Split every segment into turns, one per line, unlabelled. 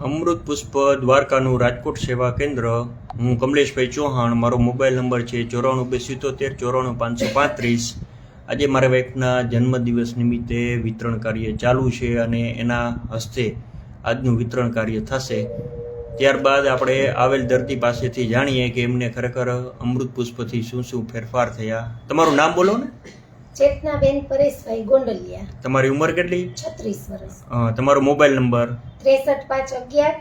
અમૃત પુષ્પ દ્વારકાનું રાજકોટ સેવા કેન્દ્ર. હું કમલેશભાઈ ચૌહાણ. મારો મોબાઈલ નંબર છે 94 277 94 535. આજે મારા વાઈફના જન્મદિવસ નિમિત્તે વિતરણ કાર્ય ચાલુ છે અને એના હસ્તે આજનું વિતરણ કાર્ય થશે. ત્યારબાદ આપણે આવેલ દર્દી પાસેથી જાણીએ કે એમને ખરેખર અમૃત પુષ્પથી શું શું ફેરફાર થયા. તમારું નામ બોલો ને.
ચેતનાબેન પરેશભાઈ ગોંડલિયા.
તમારી ઉંમર કેટલી?
36 વર્ષ.
તમારો મોબાઈલ નંબર?
63 511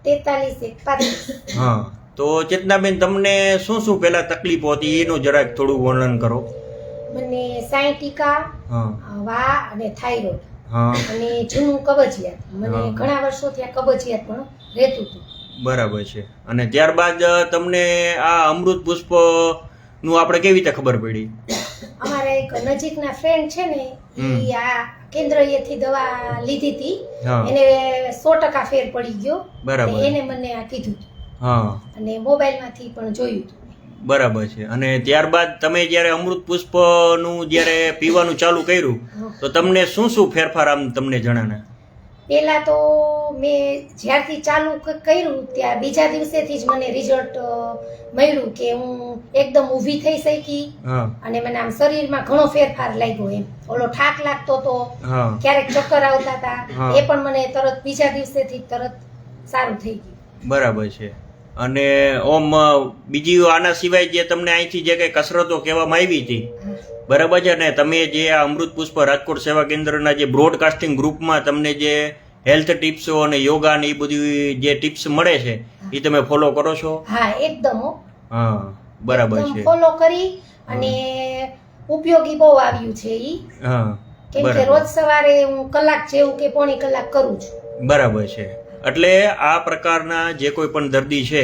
43 135.
હા, તો ચેતનાબેન તમને શું શું પહેલા તકલીફો હતી એનું જરાક થોડું વર્ણન કરો.
મને સાયટિકા, વા અને થાઇરોઇડ અને જૂનું કબજિયાત. મને ઘણા વર્ષોથી આ કબજિયાત પણ રહેતું હતું.
બરાબર છે. અને ત્યારબાદ તમને આ અમૃત પુષ્પ નું આપણે કેવી રીતે ખબર પડી?
અમારા એક નજીકના ફ્રેન્ડ છે ને, ઈ આ કેન્દ્રથી દવા લીધી હતી, એને 100% ફેર પડી ગયો.
બરાબર.
એને મને આ કીધું હતું.
હા.
અને મોબાઈલમાંથી પણ જોયું હતું.
બરાબર છે. અને ત્યારબાદ તમે જ્યારે અમૃત પુષ્પ નું જ્યારે પીવાનું ચાલુ કર્યું તો તમને શું શું ફેરફાર આમ તમને જણાને?
પહેલા તો મેં જ્યારથી ચાલુ કર્યું ત્યાં બીજા દિવસેથી જ મને રિઝલ્ટ મળ્યું કે હું એકદમ ઊભી થઈ શકી અને મને આમ શરીરમાં ઘણો ફેરફાર લાગ્યો. એમ ઓલો થાક લાગતો તો, ક્યારેક ચક્કર આવતા હતા, એ પણ મને તરત બીજા દિવસેથી તરત સારું થઈ ગયું.
બરાબર છે. અને ઓમ બીજી આના સિવાય જે તમને અહીંથી જે કઈ કસરતો કહેવામાં આવી હતી, બરાબર છે ને, તમે જે આ અમૃત પુષ્પ રાજકોટ સેવા કેન્દ્રના જે બ્રોડકાસ્ટિંગ ગ્રુપમાં તમને જે હેલ્થ ટિપ્સો અને યોગા ને એ બધી જે ટિપ્સ મળે છે એ તમે ફોલો કરો છો?
હા, એકદમ.
હા, બરાબર છે.
ફોલો કરી અને ઉપયોગી બહુ આવ્યું છે ઈ. હા, કેમ કે રોજ સવારે હું કલાક જેવું કે પોણી કલાક કરું છું.
બરાબર છે. એટલે આ પ્રકારના જે કોઈ પણ દર્દી છે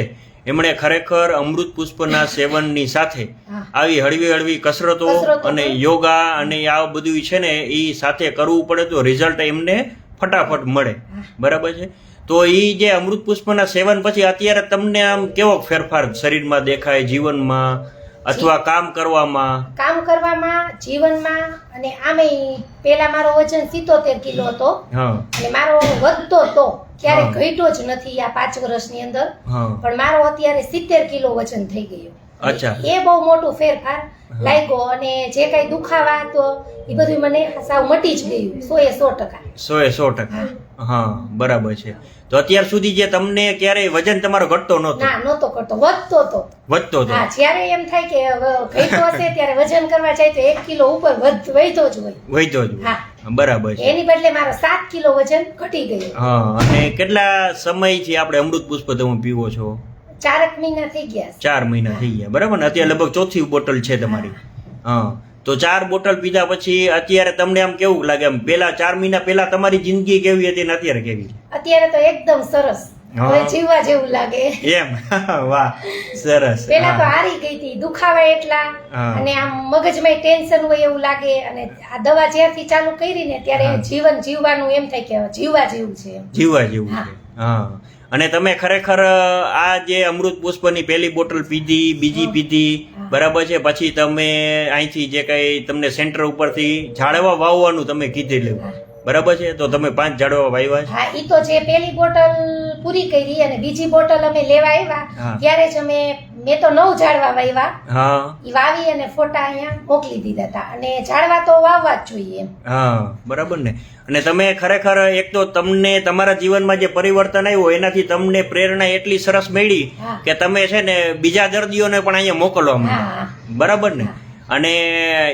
એમણે ખરેખર અમૃત પુષ્પના સેવનની સાથે આવી હળવી હળવી કસરતો અને યોગા અને આ બધું છે ને એ સાથે કરવું પડે તો રિઝલ્ટ એમને ફટાફટ મળે. બરાબર છે. તો એ જે અમૃત પુષ્પના સેવન પછી અત્યારે તમને આમ કેવો ફેરફાર શરીરમાં દેખાય, જીવનમાં અથવા કામ કરવામાં,
જીવનમાં? અને આમે પેલા મારો વજન 77 કિલો હતો અને મારો વધતો હતો, ક્યારેક ઘટ્યો જ નથી આ 5 વર્ષની અંદર. પણ મારો અત્યારે 70 કિલો વજન થઈ ગયો.
અચ્છા.
એ બહુ મોટો ફેરફાર લાગ્યો અને જે કઈ દુખાવા તો એ બધું મને સાવ મટી જ ગયું 100%.
હા, બરાબર છે. તો અત્યાર સુધી જે તમને ક્યારેય વજન તમારો ઘટતો નહોતો?
ના, નહોતો ઘટતો, વધતો હતો. હા, જ્યારે એમ થાય કે ઘટ્યો હશે ત્યારે વજન કરવા જાય તો 1 કિલો ઉપર વધતો જ હોય. હા, બરાબર છે. એની બદલે મારો 7 કિલો વજન ઘટી ગયું. હા.
અને કેટલા સમયથી આપણે અમૃત પુષ્પ તમે પીવો છો?
4 મહિના થઈ ગયા.
4 મહિના થઈ ગયા, બરાબર ને? અત્યારે લગભગ 4થી બોટલ છે તમારી. હા, તો 4 બોટલ પીધા પછી અત્યારે તમને આમ કેવું લાગે? આમ પેલા 4 મહિના પહેલા તમારી જિંદગી કેવી હતી ને અત્યારે કેવી?
અત્યારે તો એકદમ સરસ. હવે જીવવા જેવું લાગે
એમ. વાહ, સરસ.
પેલા તો હારી ગઈ હતી, દુખાવા એટલા અને આમ મગજમાં ટેન્શન હોય એવું લાગે. અને આ દવા જ્યારથી ચાલુ કરી ને ત્યારે જીવન જીવવાનું એમ થાય કે જીવવા જેવું છે. હા.
અને તમે ખરેખર આ જે અમૃત પુષ્પની પહેલી બોટલ પીધી, બીજી પીધી, બરાબર છે, પછી તમે અહીંથી જે કઈ તમને સેન્ટર ઉપરથી ઝાડવા વાવવાનું તમે કીધેલું, બરાબર છે, તો તમે 5 ઝાડવા વાવ્યા છે?
હા, ઈ તો જે પહેલી બોટલ પૂરી કરી અને બીજી બોટલ અમે લેવા આવ્યા ત્યારે જ મેં તો 9 ઝાડવા વાવ્યા. હા, ઈ વાવી અને ફોટા અહીંયા મોકલી દીધા હતા. અને ઝાડવા તો વાવવા જ જોઈએ એમ.
હા, બરાબર ને. અને તમે ખરેખર એક તો તમને તમારા જીવનમાં જે પરિવર્તન આવ્યું એનાથી તમને પ્રેરણા એટલી સરસ મળી કે તમે છે ને બીજા દર્દીઓને પણ અહીંયા મોકલવા માંડ્યા, બરાબર ને? અને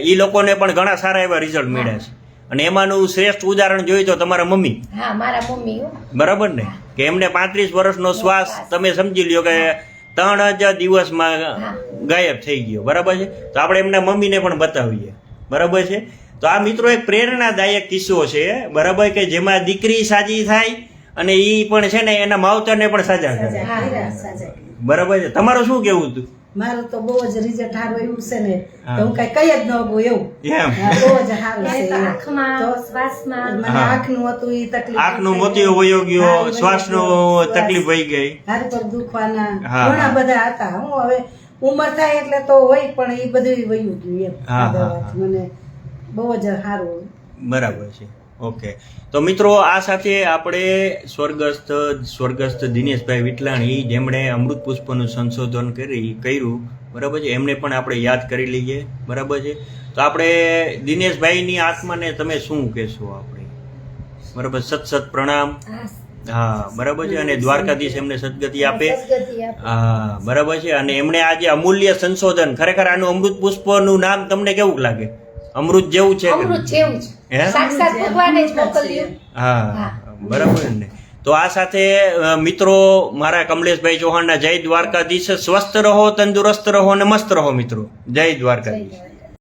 ઈ લોકોને પણ ઘણા સારા એવા રિઝલ્ટ મળ્યા છે. અને એમાંનું શ્રેષ્ઠ ઉદાહરણ જોઈએ તો તમારા મમ્મી.
હા, મારા મમ્મી.
બરાબર ને? કે એમને 35 વર્ષનો શ્વાસ તમે સમજી લ્યો કે 3 જ દિવસમાં ગાયબ થઈ ગયો, બરાબર છે? તો આપણે એમના મમ્મીને પણ બતાવીએ, બરાબર છે? તો આ મિત્રો એક પ્રેરણાદાયક કિસ્સો છે, બરાબર, કે જેમાં દીકરી સાજી થાય અને ઈ પણ છે ને એના માવતરને પણ સાજા કરે, બરાબર છે? તમારું શું કેવું હતું?
મારું તો બહુ જ રિઝલ્ટ સારું એવું છે ને, હું કઈ કઈ જ ન ગયું એવું. બહુ જ સારું છે.
આંખમાં, શ્વાસમાં
મને આંખનું હતું ઈ તકલીફ,
આંખનું મોતિયો વયો ગયો, શ્વાસનો તકલીફ વહી ગઈ,
હાથ પર દુખવાના ઘણા બધા હતા. હું હવે ઉંમર થાય એટલે તો હોય પણ એ બધું વયું ગયું એમ. મને બહુ જ સારું.
બરાબર છે. ઓકે, તો મિત્રો આ સાથે આપણે સ્વર્ગસ્થ દિનેશભાઈ વિટલાણી જેમણે અમૃત પુષ્પનું સંશોધન કર્યું, બરાબર છે, એમને પણ આપણે યાદ કરી લઈએ, બરાબર છે. તો આપણે દિનેશભાઈની આત્માને તમે શું કહેશો આપણે? બરાબર, સત પ્રણામ. હા, બરાબર છે. અને દ્વારકાધીશ એમને સદગતિ આપે. હા, બરાબર છે. અને એમણે આ જે અમૂલ્ય સંશોધન, ખરેખર આનું અમૃત પુષ્પનું નામ તમને કેવું લાગે? અમૃત જેવું છે.
સાક્ષાત ભગવાને જ મોકલ્યું.
હા, બરાબર ને. તો આ સાથે મિત્રો મારા કમલેશભાઈ ચૌહાણના જય દ્વારકાધીશ. સ્વસ્થ રહો, તંદુરસ્ત રહો અને મસ્ત રહો મિત્રો. જય દ્વારકાધીશ.